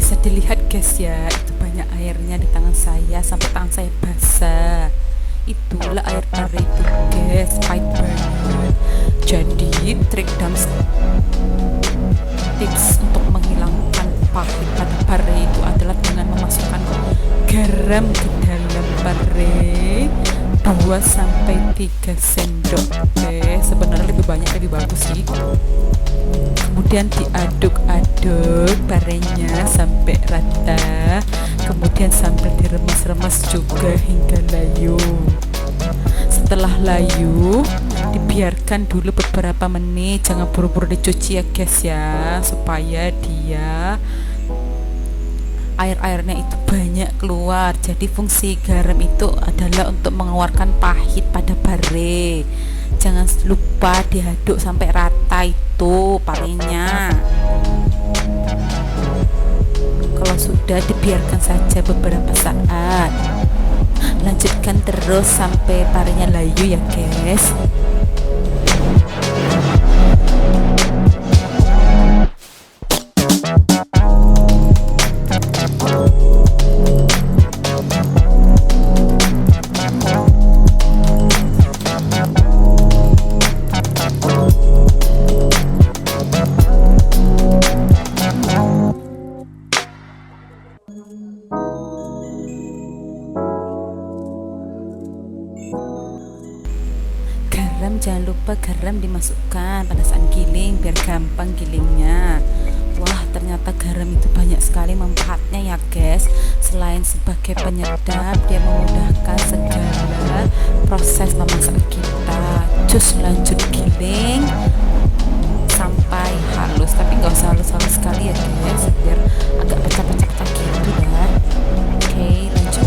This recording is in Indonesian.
Bisa dilihat guys ya, itu banyak airnya di tangan saya sampai tangan saya basah. Itulah air pare itu guys, pahit banget. Jadi trik dan tips untuk menghilangkan pahit pada pare itu adalah dengan memasukkan garam ke dalam pare 2 sampai 3 sendok. Oke, sebenarnya lebih banyak lebih bagus sih. Kemudian diaduk-aduk parenya sampai rata, kemudian sambil diremas-remas juga hingga layu. Setelah layu, dibiarkan dulu beberapa menit, jangan buru-buru dicuci ya guys ya, supaya dia air-airnya itu banyak keluar. Jadi fungsi garam itu adalah untuk mengeluarkan pahit pada pare. Jangan lupa diaduk sampai rata itu parenya. Kalau sudah, dibiarkan saja beberapa saat. Lanjutkan terus sampai parenya layu ya guys. Garam, jangan lupa garam dimasukkan pada saat giling biar gampang gilingnya. Wah, ternyata garam itu banyak sekali manfaatnya ya guys. Selain sebagai penyedap, dia memudahkan segala proses memasak kita. Cus lanjut giling sampai halus, tapi nggak usah halus-halus sekali ya guys, biar agak pecah-pecah gitu ya. Oke, lanjut.